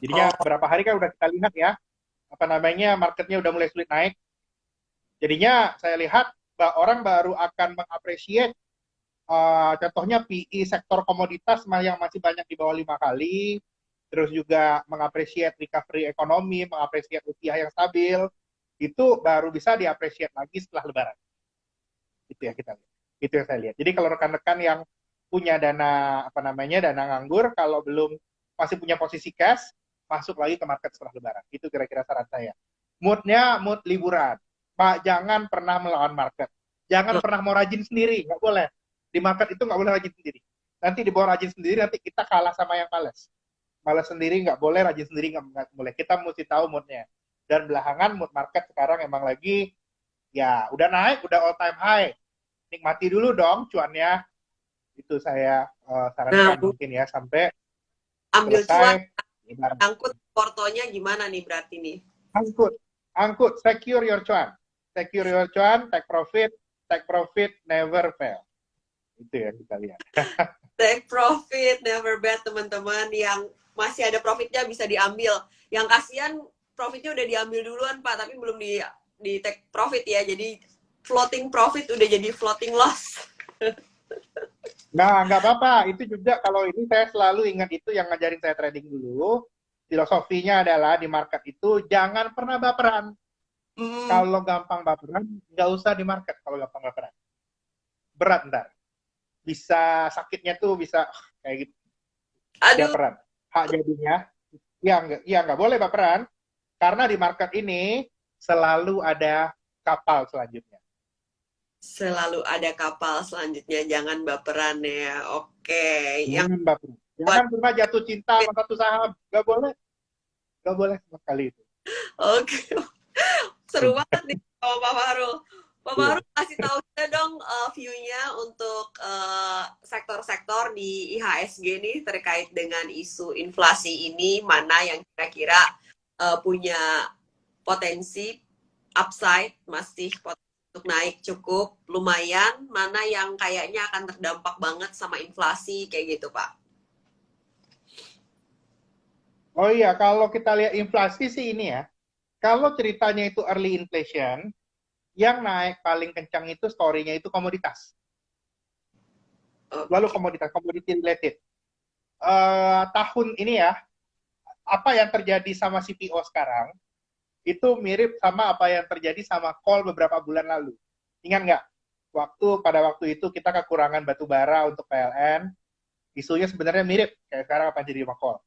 Jadinya Oh, beberapa hari kan udah kita lihat ya, apa namanya, marketnya udah mulai sulit naik. Jadinya saya lihat orang baru akan mengapresiasi contohnya PE sektor komoditas yang masih banyak di bawah 5 kali, terus juga mengapresiasi recovery ekonomi, mengapresiasi rupiah yang stabil, itu baru bisa diapresiasi lagi setelah Lebaran. Itu ya kita lihat. Itu yang saya lihat. Jadi kalau rekan-rekan yang punya dana apa namanya dana nganggur, kalau belum masih punya posisi cash, masuk lagi ke market setelah Lebaran. Itu kira-kira saran saya. Moodnya mood liburan. Pak, jangan pernah melawan market. Jangan pernah mau rajin sendiri, nggak boleh. Di market itu nggak boleh rajin sendiri. Nanti di bawah rajin sendiri, nanti kita kalah sama yang males. Males sendiri nggak boleh, rajin sendiri nggak boleh. Kita mesti tahu moodnya. Dan belakangan mood market sekarang emang lagi, ya udah naik, udah all time high. Nikmati dulu dong cuannya. Itu saya nah, sarankan mungkin ya sampai ambil cuan, selesai Lebaran. angkut portonya gimana nih berarti nih? Angkut, angkut, secure your cuan. Secure your cuan, take profit, never fail. Itu yang kita lihat. Take profit, never bet teman-teman. Yang masih ada profitnya bisa diambil. Yang kasihan profitnya udah diambil duluan Pak, tapi belum di take profit ya. Jadi floating profit udah jadi floating loss. Nah, nggak apa-apa. Itu juga kalau ini saya selalu ingat itu yang ngajarin saya trading dulu. Filosofinya adalah di market itu jangan pernah baperan. Hmm, Kalau gampang baperan, nggak usah di market kalau gampang baperan. Berat ntar. Bisa sakitnya tuh bisa kayak gitu. aduh, Baperan. Hak jadinya, ya nggak boleh baperan. Karena di market ini selalu ada kapal selanjutnya. selalu ada kapal selanjutnya. Jangan baperan ya. Oke, yang Jangan baperan. buat Jangan pernah jatuh cinta sama satu saham. Nggak boleh sama sekali itu. oke. Seru banget nih sama Pak Fahrul. Pak Iya. Fahrul kasih tahu kita dong view-nya untuk sektor-sektor di IHSG nih terkait dengan isu inflasi ini, mana yang kira-kira punya potensi upside, masih potensi untuk naik cukup lumayan, mana yang kayaknya akan terdampak banget sama inflasi kayak gitu Pak. Oh iya, kalau kita lihat inflasi sih ini ya. Kalau ceritanya itu early inflation, yang naik paling kencang itu story-nya itu komoditas. Lalu Oke. komoditas, commodity related. Tahun ini ya, apa yang terjadi sama CPO sekarang, itu mirip sama apa yang terjadi sama call beberapa bulan lalu. Ingat nggak? Pada waktu itu kita kekurangan batu bara untuk PLN, isunya sebenarnya mirip kayak sekarang apa yang jadi sama call.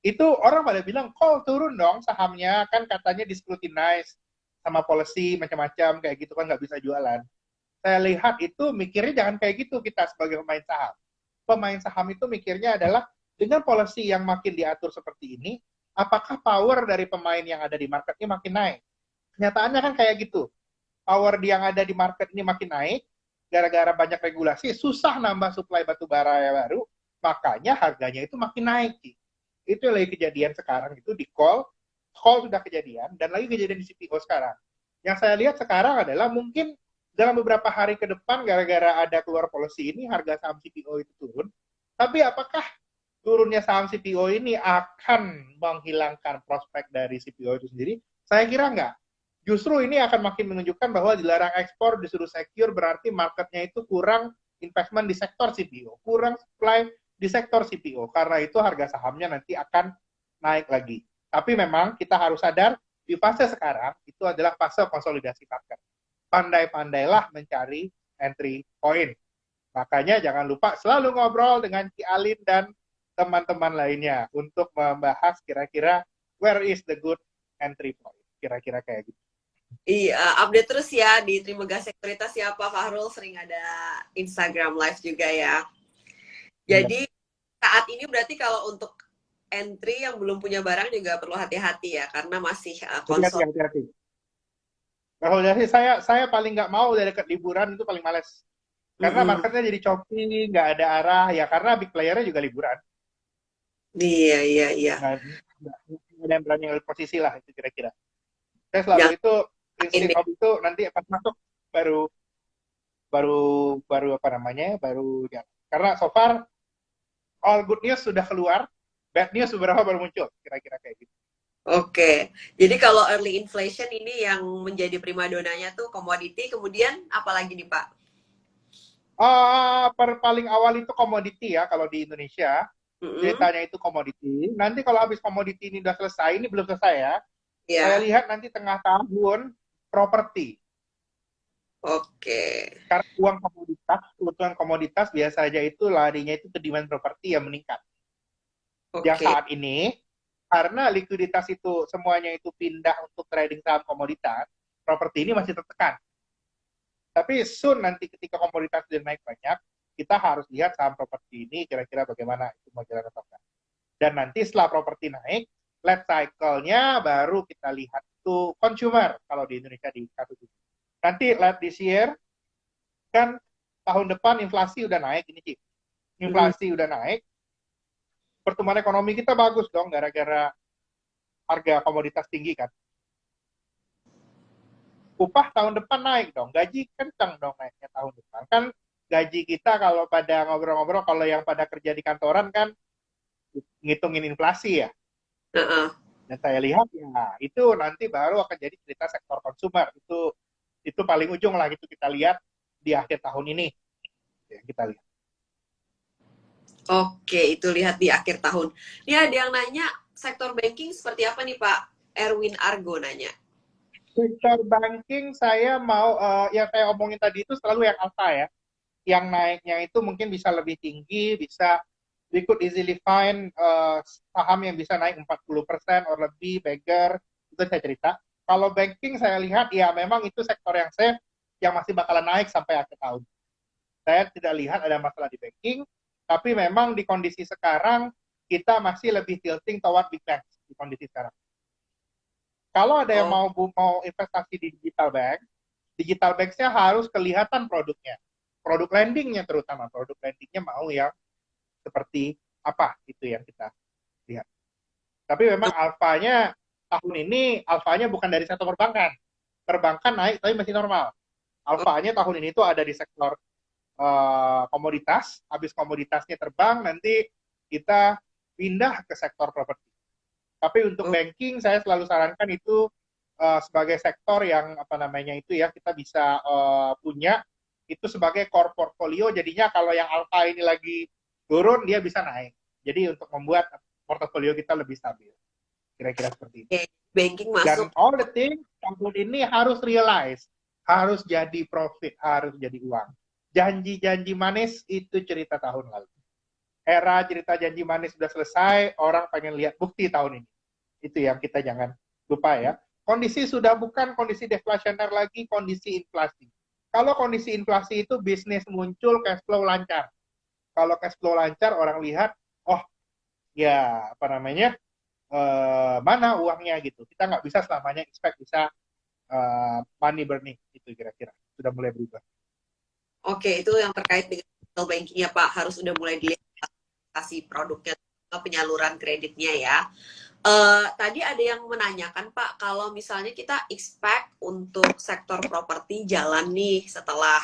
Itu orang pada bilang, call turun dong sahamnya, kan katanya di-scrutinize sama policy macam-macam kayak gitu kan nggak bisa jualan. Saya lihat itu mikirnya jangan kayak gitu kita sebagai pemain saham. Pemain saham itu mikirnya adalah dengan policy yang makin diatur seperti ini, apakah power dari pemain yang ada di market ini makin naik? Kenyataannya kan kayak gitu. Power yang ada di market ini makin naik, gara-gara banyak regulasi, susah nambah supply batu bara yang baru, makanya harganya itu makin naik. Itu yang lagi kejadian sekarang itu di call sudah kejadian, dan lagi kejadian di CPO sekarang. Yang saya lihat sekarang adalah mungkin dalam beberapa hari ke depan gara-gara ada keluar policy ini harga saham CPO itu turun. Tapi apakah turunnya saham CPO ini akan menghilangkan prospek dari CPO itu sendiri? Saya kira enggak. Justru ini akan makin menunjukkan bahwa dilarang ekspor, disuruh secure, berarti marketnya itu kurang investment di sektor CPO, kurang supply di sektor CPO. Karena itu harga sahamnya nanti akan naik lagi. Tapi memang kita harus sadar, di fase sekarang itu adalah fase konsolidasi market. Pandai-pandailah mencari entry point. Makanya jangan lupa selalu ngobrol dengan Ki Alin dan teman-teman lainnya untuk membahas kira-kira where is the good entry point. Kira-kira kayak gitu. Iya, update terus ya di Trimegah Sekuritas ya Pak Fahrul, sering ada Instagram live juga ya. Iya. Jadi saat ini berarti kalau untuk entry yang belum punya barang juga perlu hati-hati ya karena masih Jadi konsol. hati-hati. Kalau dari saya paling nggak mau dari dekat liburan itu paling males. Karena Mm-mm. marketnya jadi choppy, nggak ada arah, ya karena big playernya juga liburan. Iya, iya, iya. Nggak ada yang berani ngambil posisi lah, itu kira-kira. Saya selalu Yang itu, prinsip ini hobi itu nanti pas masuk baru baru baru apa namanya baru ya. Karena so far all good news sudah keluar, bad news beberapa baru muncul, kira-kira kayak gitu. Oke, jadi kalau early inflation ini yang menjadi primadonanya tuh komoditi, kemudian apalagi nih Pak? Paling awal itu komoditi ya kalau di Indonesia, Mm-mm. ceritanya itu komoditi. Nanti kalau habis komoditi ini udah selesai, ini belum selesai ya, saya Ya, lihat nanti tengah tahun properti. oke, Karena uang komoditas, kebutuhan komoditas biasa aja itu larinya itu ke demand properti yang meningkat. Yang oke, saat ini, karena likuiditas itu semuanya itu pindah untuk trading saham komoditas, properti ini masih tertekan. Tapi soon nanti ketika komoditas sudah naik banyak, kita harus lihat saham properti ini kira-kira bagaimana itu mau jalan atau enggak. Dan nanti setelah properti naik, late cycle-nya baru kita lihat itu consumer kalau di Indonesia di kasus ini. Nanti late this year, kan tahun depan inflasi udah naik ini Cik. mm, Inflasi udah naik, pertumbuhan ekonomi kita bagus dong gara-gara harga komoditas tinggi kan. Upah tahun depan naik dong, gaji kencang dong naiknya tahun depan. Kan gaji kita kalau pada ngobrol-ngobrol, kalau yang pada kerja di kantoran kan ngitungin inflasi ya. uh-uh. Dan saya lihat ya itu nanti baru akan jadi cerita sektor konsumer. Itu paling ujung lah itu kita lihat di akhir tahun ini. Ya, kita lihat. Oke, itu lihat di akhir tahun. Ini ada yang nanya sektor banking seperti apa nih Pak? Erwin Argo nanya. Sektor banking saya mau yang saya omongin tadi itu selalu yang alpha ya. Yang naiknya itu mungkin bisa lebih tinggi, bisa we could easily find saham yang bisa naik 40% or lebih, beggar, itu saya cerita. Kalau banking saya lihat ya memang itu sektor yang safe, yang masih bakalan naik sampai akhir tahun. Saya tidak lihat ada masalah di banking, tapi memang di kondisi sekarang kita masih lebih tilting toward big banks di kondisi sekarang. Kalau ada yang Oh, mau investasi di digital banks-nya harus kelihatan produknya. Produk lendingnya terutama, produk lendingnya mau yang seperti apa itu yang kita lihat. Tapi memang alfanya tahun ini alfanya bukan dari sektor perbankan. Perbankan naik tapi masih normal. oh, Alfanya tahun ini tuh ada di sektor komoditas. Habis komoditasnya terbang nanti kita pindah ke sektor properti. Tapi untuk oh, banking saya selalu sarankan itu sebagai sektor yang apa namanya itu ya kita bisa punya itu sebagai core portfolio. Jadinya kalau yang alpha ini lagi turun dia bisa naik. Jadi untuk membuat portofolio kita lebih stabil. Kira-kira seperti itu. oke. Banking masuk. Dan all the thing tahun ini harus realize, harus jadi profit, harus jadi uang. Janji-janji manis itu cerita tahun lalu. Era cerita janji manis sudah selesai, orang pengen lihat bukti tahun ini. Itu yang kita jangan lupa ya. Kondisi sudah bukan kondisi deflasioner lagi, kondisi inflasi. Kalau kondisi inflasi itu bisnis muncul, cash flow lancar. Kalau cash flow lancar, orang lihat, oh ya apa namanya, mana uangnya gitu. Kita nggak bisa selamanya expect bisa money burning itu kira-kira. Sudah mulai berubah. Oke, itu yang terkait dengan digital banking ya Pak. Harus udah mulai dilihat kasih produknya, penyaluran kreditnya ya. Tadi ada yang menanyakan Pak, kalau misalnya kita expect untuk sektor properti jalan nih setelah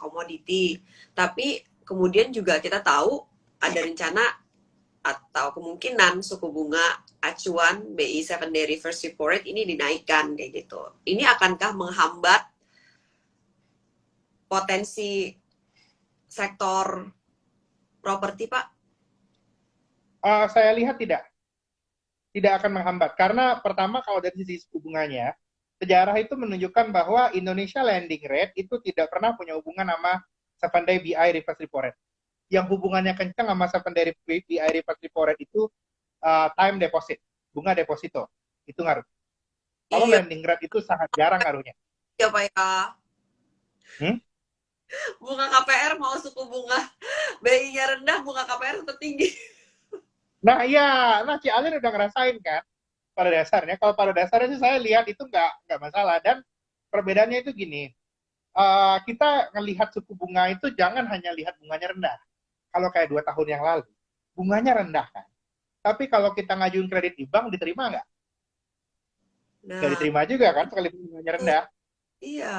komoditi, tapi kemudian juga kita tahu ada rencana atau kemungkinan suku bunga acuan BI 7-day reverse repo rate ini dinaikkan kayak gitu. Ini akankah menghambat potensi sektor properti Pak? Saya lihat tidak akan menghambat karena pertama kalau dari sisi suku bunganya sejarah itu menunjukkan bahwa Indonesia lending rate itu tidak pernah punya hubungan sama 7-day BI reverse repo rate. Yang hubungannya kencang sama 7-day BI reverse repo rate itu time deposit, bunga deposito. Itu ngaruh. Kalau Iya, lending rate itu sangat jarang ngaruhnya. ya Pak ya. Hmm? Bunga KPR mau suku bunga BI-nya rendah, bunga KPR tetap tinggi. Nah iya, nah Ci Alin udah ngerasain kan pada dasarnya. Kalau pada dasarnya sih saya lihat itu nggak masalah dan perbedaannya itu gini, kita ngelihat suku bunga itu jangan hanya lihat bunganya rendah. Kalau kayak 2 tahun yang lalu, bunganya rendah kan. Tapi kalau kita ngajuin kredit di bank, diterima nggak? Nggak Nah, diterima juga kan, sekalipun bunganya rendah. iya.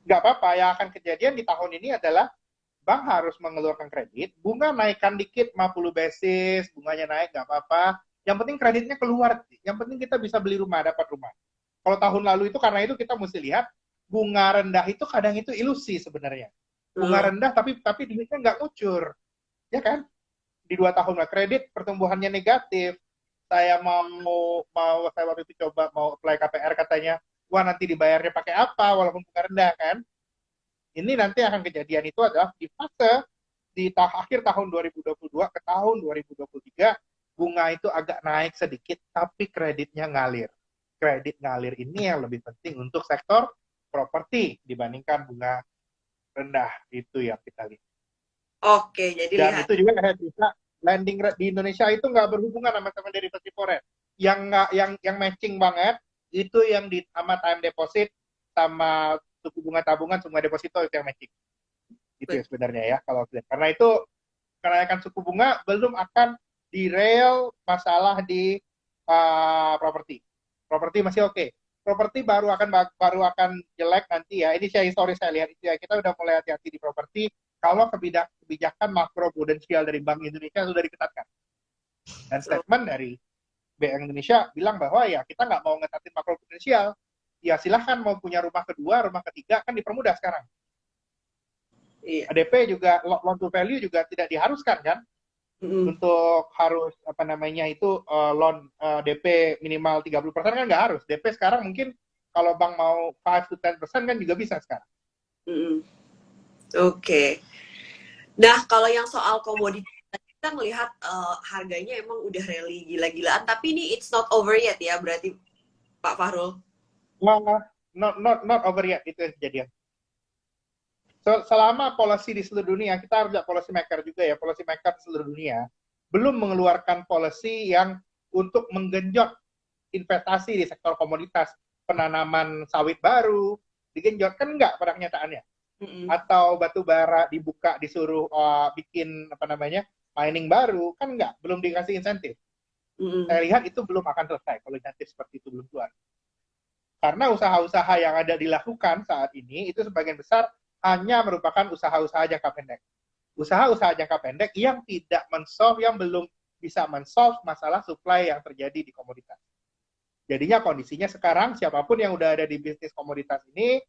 Nggak apa-apa, yang akan kejadian di tahun ini adalah bank harus mengeluarkan kredit, bunga naikkan dikit 50 basis, bunganya naik nggak apa-apa. Yang penting kreditnya keluar. Yang penting kita bisa beli rumah, dapat rumah. Kalau tahun lalu itu karena itu kita mesti lihat bunga rendah itu kadang itu ilusi sebenarnya. Bunga rendah tapi duitnya nggak ngucur, ya kan? Di 2 tahun kredit pertumbuhannya negatif. Saya saya waktu itu coba mau apply KPR katanya, wah nanti dibayarnya pakai apa walaupun bunga rendah kan? Ini nanti akan kejadian itu adalah di fase di akhir tahun 2022 ke tahun 2023 bunga itu agak naik sedikit tapi kreditnya ngalir. Kredit ngalir ini yang lebih penting untuk sektor properti dibandingkan bunga rendah, itu yang kita lihat. Oke, jadi Dan lihat. itu juga bisa lending di Indonesia itu nggak berhubungan sama derivasi forex. Yang nggak yang matching banget itu yang di sama time deposit sama suku bunga tabungan semua deposito itu yang matching. Itu ya sebenarnya ya kalau karena itu kenaikan suku bunga belum akan derail masalah di properti. Properti masih oke. Properti baru akan jelek nanti ya. Ini saya historis saya lihat itu ya. Kita udah mulai hati-hati di properti kalau kebijakan makro prudensial dari Bank Indonesia sudah diketatkan. Dan statement dari Bank Indonesia bilang bahwa ya kita nggak mau ngetatin makro prudensial. Ya silahkan mau punya rumah kedua, rumah ketiga kan dipermudah sekarang. Iya. ADP juga loan to value juga tidak diharuskan kan? Untuk harus apa namanya itu loan DP minimal 30% kan nggak harus. DP sekarang mungkin kalau bank mau 5 to 10% kan juga bisa sekarang. Oke. Nah, kalau yang soal komoditas kita melihat harganya emang udah rally gila-gilaan, tapi ini it's not over yet ya berarti Pak Fahrul? Not over yet itu yang kejadian. Selama policy di seluruh dunia, kita harus lihat policy maker juga ya, policy maker di seluruh dunia belum mengeluarkan policy yang untuk menggenjot investasi di sektor komoditas, penanaman sawit baru, digenjot kan enggak pada kenyataannya. Atau batu bara dibuka disuruh bikin apa namanya mining baru kan enggak, belum dikasih insentif. Saya lihat itu belum akan selesai kalau insentif seperti itu belum keluar. Karena usaha-usaha yang ada dilakukan saat ini itu sebagian besar hanya merupakan usaha-usaha jangka pendek. Usaha-usaha jangka pendek yang tidak yang belum bisa men-solve masalah supply yang terjadi di komoditas. Jadinya kondisinya sekarang siapapun yang udah ada di bisnis komoditas ini,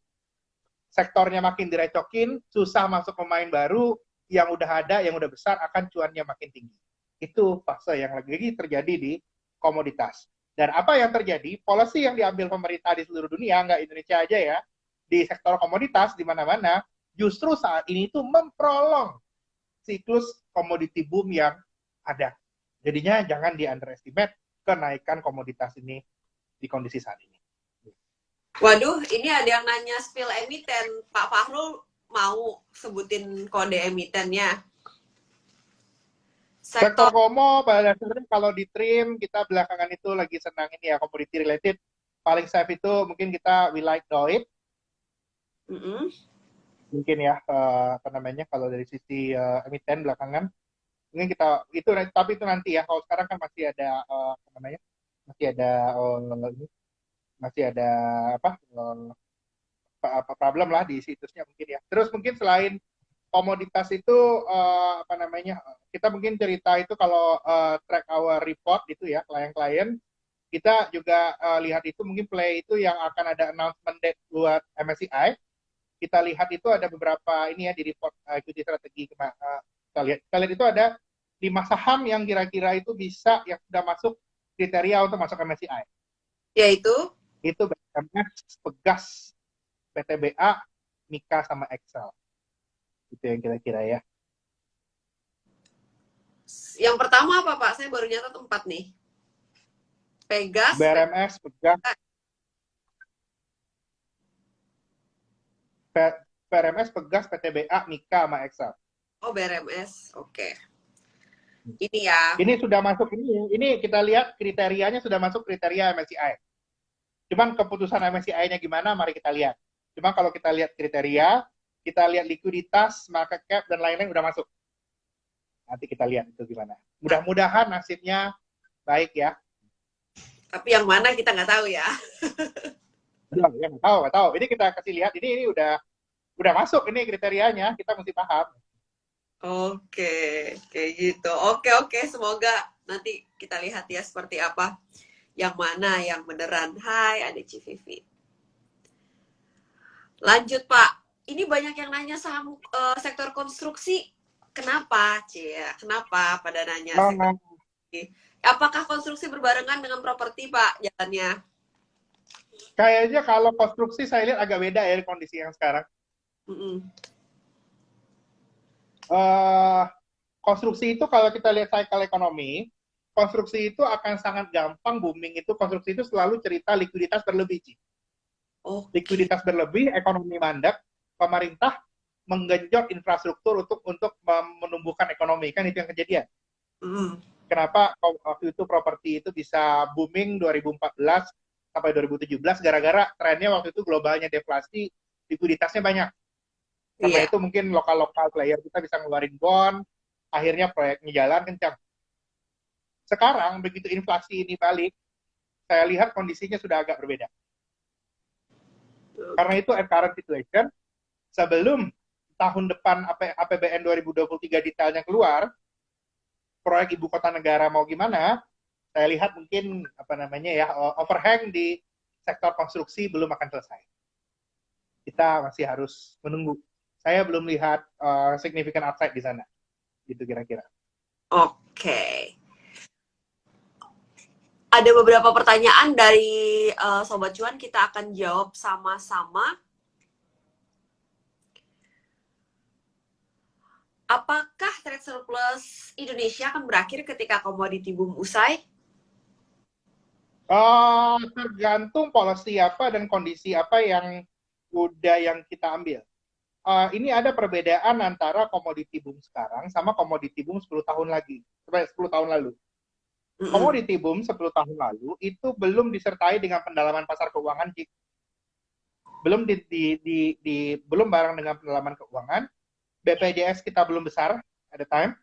sektornya makin direcokin, susah masuk pemain baru, yang udah ada, yang udah besar akan cuannya makin tinggi. Itu fase yang lagi terjadi di komoditas. Dan apa yang terjadi, policy yang diambil pemerintah di seluruh dunia, nggak Indonesia aja ya, di sektor komoditas di mana-mana justru saat ini itu memprolong siklus komoditi boom yang ada. Jadinya jangan di underestimate kenaikan komoditas ini di kondisi saat ini. Waduh, ini ada yang nanya spill emiten. Pak Fahrul mau sebutin kode emitennya? Sektor komo pada dasarnya kalau di trim kita belakangan itu lagi senang ini ya commodity related. Paling safe itu mungkin kita we like DOIT. Mungkin ya apa namanya kalau dari sisi emiten belakangan mungkin kita itu tapi itu nanti ya kalau sekarang kan masih ada apa namanya masih ada apa problem lah di situsnya mungkin ya. Terus mungkin selain komoditas itu apa namanya kita mungkin cerita itu kalau track our report itu ya klien-klien kita juga lihat itu mungkin play itu yang akan ada announcement date buat MSCI. Kita lihat itu ada beberapa ini ya di report equity strategi kita lihat itu ada 5 saham yang kira-kira itu bisa yang sudah masuk kriteria untuk masuk MSCI. Yaitu? Itu BMS, Pegas, PTBA, Mika sama Excel. Itu yang kira-kira ya. Yang pertama apa Pak? Saya baru nyatat 4 nih. Pegas, BRMS, Pegas, BRMS, Pegas, PTBA, Mika sama Excel. Oh BRMS, oke. Ini ya. Ini sudah masuk ini kita lihat kriterianya sudah masuk kriteria MSCI. Cuman keputusan MSCI-nya gimana, mari kita lihat. Cuma kalau kita lihat kriteria, kita lihat likuiditas, market cap, dan lain-lain udah masuk. Nanti kita lihat itu gimana. Mudah-mudahan nasibnya baik ya. Tapi yang mana kita nggak tahu ya. Ya nggak tahu. Ini kita kasih lihat, ini udah masuk ini kriterianya, kita mesti paham. Oke, kayak gitu. Oke, oke. Semoga nanti kita lihat ya seperti apa. Yang mana yang beneran. Hai, ada Civivi. Lanjut, Pak. Ini banyak yang nanya saham sektor konstruksi. Kenapa, Cia? Kenapa pada nanya sektor Nah, konstruksi? Apakah konstruksi berbarengan dengan properti, Pak, jalannya? kayaknya kalau konstruksi saya lihat agak beda ya kondisi yang sekarang. Mm-mm. Eh, konstruksi itu kalau kita lihat cycle ekonomi, konstruksi itu akan sangat gampang booming itu konstruksi itu selalu cerita likuiditas berlebih, Ci. Oke. Likuiditas berlebih, ekonomi mandek, pemerintah menggenjot infrastruktur untuk menumbuhkan ekonomi, kan itu yang kejadian. Mm. Kenapa waktu itu properti itu bisa booming 2014 sampai 2017 gara-gara trennya waktu itu globalnya deflasi, likuiditasnya banyak. Karena Iya. itu mungkin lokal-lokal player kita bisa ngeluarin bond, akhirnya proyeknya jalan kencang. Sekarang begitu inflasi ini balik, saya lihat kondisinya sudah agak berbeda. Karena Oke. itu at current situation, sebelum tahun depan APBN 2023 detailnya keluar, proyek ibu kota negara mau gimana, saya lihat mungkin apa namanya ya overhang di sektor konstruksi belum akan selesai. Kita masih harus menunggu. Saya belum lihat significant upside di sana, gitu kira-kira. Oke. Ada beberapa pertanyaan dari Sobat Cuan, kita akan jawab sama-sama. Apakah trade surplus Indonesia akan berakhir ketika komoditi boom usai? Tergantung policy apa dan kondisi apa yang udah yang kita ambil. Ini ada perbedaan antara komoditi boom sekarang sama komoditi boom 10 tahun lagi, 10 tahun lalu. Mm-mm. Komoditi boom 10 tahun lalu itu belum disertai dengan pendalaman pasar keuangan, belum belum bareng dengan pendalaman keuangan. BPJS kita belum besar at the time.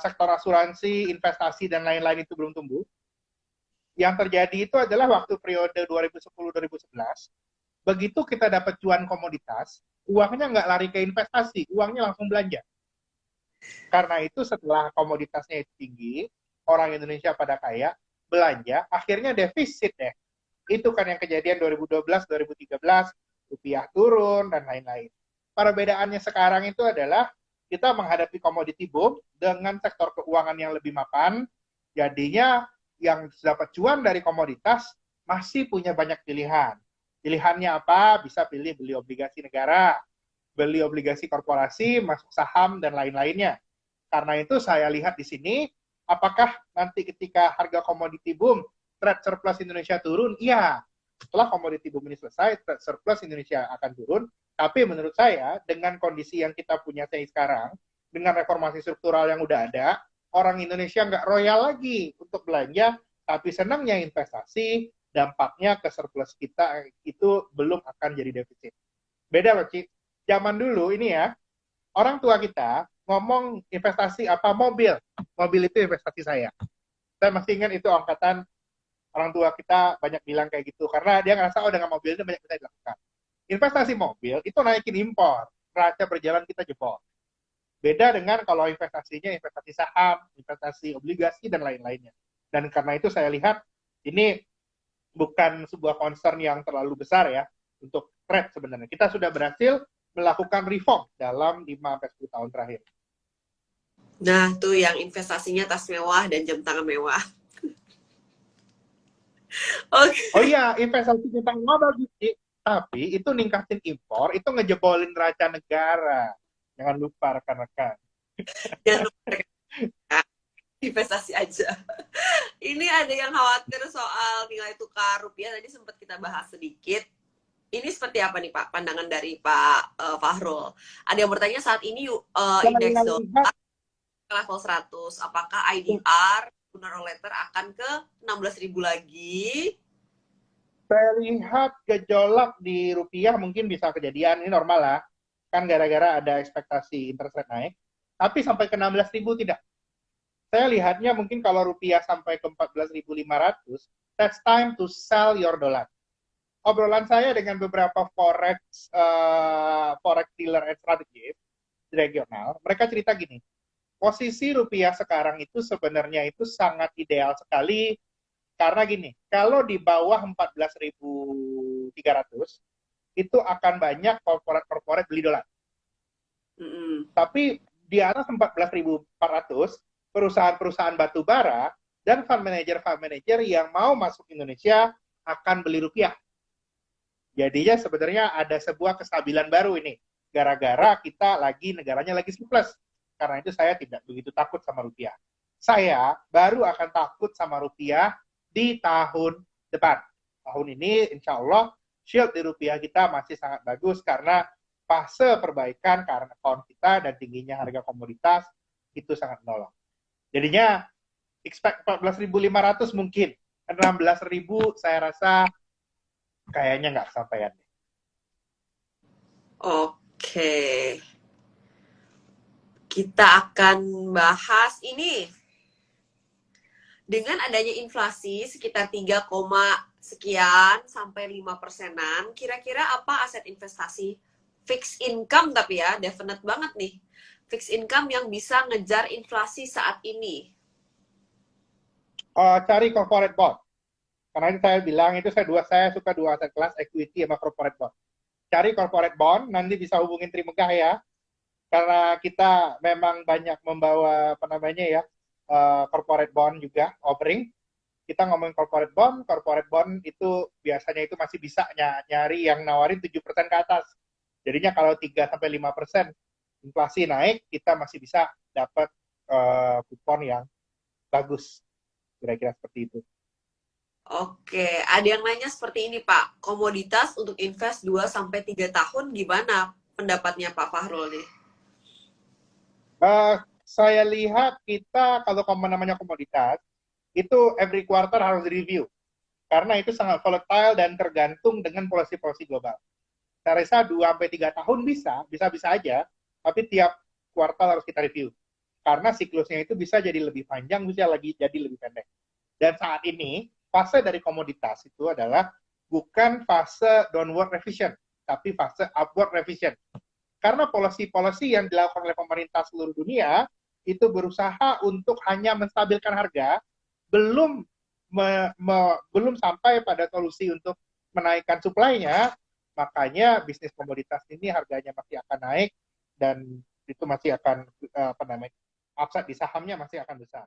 Sektor asuransi, investasi dan lain-lain itu belum tumbuh. Yang terjadi itu adalah waktu periode 2010-2011, begitu kita dapat cuan komoditas, uangnya nggak lari ke investasi, uangnya langsung belanja. Karena itu setelah komoditasnya itu tinggi, orang Indonesia pada kaya, belanja, akhirnya defisit deh. Itu kan yang kejadian 2012, 2013, rupiah turun, dan lain-lain. Perbedaannya sekarang itu adalah kita menghadapi komoditi boom dengan sektor keuangan yang lebih mapan, jadinya yang dapat cuan dari komoditas masih punya banyak pilihan. Pilihannya apa? Bisa pilih beli obligasi negara, beli obligasi korporasi, masuk saham, dan lain-lainnya. Karena itu saya lihat di sini, apakah nanti ketika harga komoditi boom, trade surplus Indonesia turun? Iya. Setelah komoditi boom ini selesai, trade surplus Indonesia akan turun. Tapi menurut saya, dengan kondisi yang kita punya sekarang, dengan reformasi struktural yang udah ada, orang Indonesia nggak royal lagi untuk belanja, tapi senangnya investasi, dampaknya ke surplus kita itu belum akan jadi defisit. Beda loh, Ci. Zaman dulu ini ya, orang tua kita ngomong investasi apa mobil. Mobil itu investasi saya. Saya masih ingat itu angkatan orang tua kita banyak bilang kayak gitu karena dia ngerasa oh dengan mobil itu banyak bisa dilakukan. Investasi mobil itu naikin impor, neraca berjalan kita jebol. Beda dengan kalau investasinya investasi saham, investasi obligasi dan lain-lainnya. Dan karena itu saya lihat ini bukan sebuah concern yang terlalu besar ya untuk trade sebenarnya. Kita sudah berhasil melakukan reform dalam 5-10 tahun terakhir. Nah, tuh yang investasinya tas mewah dan jam tangan mewah. Oh Oke. iya, investasi tentang uang bagus sih. Tapi itu ningkatin impor, itu ngejebolin neraca negara. Jangan lupa rekan-rekan. Jangan lupa investasi aja. Ini ada yang khawatir soal nilai tukar rupiah. Tadi sempat kita bahas sedikit. Ini seperti apa nih Pak, pandangan dari Pak Fahrul? Ada yang bertanya saat ini indeks Saya dolar lihat, ke level 100. Apakah IDR, sooner or later, akan ke 16.000 lagi? saya lihat gejolak di rupiah mungkin bisa kejadian, ini normal lah. Kan gara-gara ada ekspektasi interest rate naik. Tapi sampai ke 16.000 tidak. Saya lihatnya mungkin kalau rupiah sampai ke 14.500, that's time to sell your dollar. Obrolan saya dengan beberapa forex dealer and strategist, regional, mereka cerita gini, posisi rupiah sekarang itu sebenarnya itu sangat ideal sekali karena gini, kalau di bawah 14.300 itu akan banyak korporat-korporat beli dolar. Tapi di atas 14.400 perusahaan-perusahaan batu bara dan fund manager yang mau masuk Indonesia akan beli rupiah. Jadinya sebenarnya ada sebuah kestabilan baru ini. Gara-gara kita negaranya lagi surplus. Karena itu saya tidak begitu takut sama rupiah. Saya baru akan takut sama rupiah di tahun depan. Tahun ini insya Allah shield di rupiah kita masih sangat bagus karena fase perbaikan karena account kita dan tingginya harga komoditas itu sangat menolong. Jadinya expect 14.500 mungkin. 16.000 saya rasa kayaknya nggak kesampaian. Oke. Kita akan bahas ini. Dengan adanya inflasi sekitar 3, sekian sampai 5%-an, kira-kira apa aset investasi fixed income tapi ya, definite banget nih. Fixed income yang bisa ngejar inflasi saat ini. Cari corporate bond. Karena itu saya bilang itu saya suka dua aset kelas, equity sama corporate bond. Cari corporate bond, nanti bisa hubungin Trimegah ya. Karena kita memang banyak membawa corporate bond juga offering. Kita ngomongin corporate bond itu biasanya itu masih bisa nyari yang nawarin 7% ke atas. Jadinya kalau 3-5% inflasi naik, kita masih bisa dapat kupon yang bagus. Kira-kira seperti itu. Oke, ada yang nanya seperti ini Pak, komoditas untuk invest 2-3 tahun gimana pendapatnya Pak Fahrul nih? Saya lihat kita kalau namanya komoditas, itu every quarter harus review. Karena itu sangat volatile dan tergantung dengan polisi-polisi global. Saya rasa 2-3 tahun bisa-bisa aja, tapi tiap kuartal harus kita review. Karena siklusnya itu bisa jadi lebih panjang, bisa lagi jadi lebih pendek. Dan saat ini, fase dari komoditas itu adalah bukan fase downward revision, tapi fase upward revision. Karena policy-policy yang dilakukan oleh pemerintah seluruh dunia itu berusaha untuk hanya menstabilkan harga, belum sampai pada solusi untuk menaikkan supply-nya, makanya bisnis komoditas ini harganya masih akan naik dan itu masih akan upside di sahamnya masih akan besar.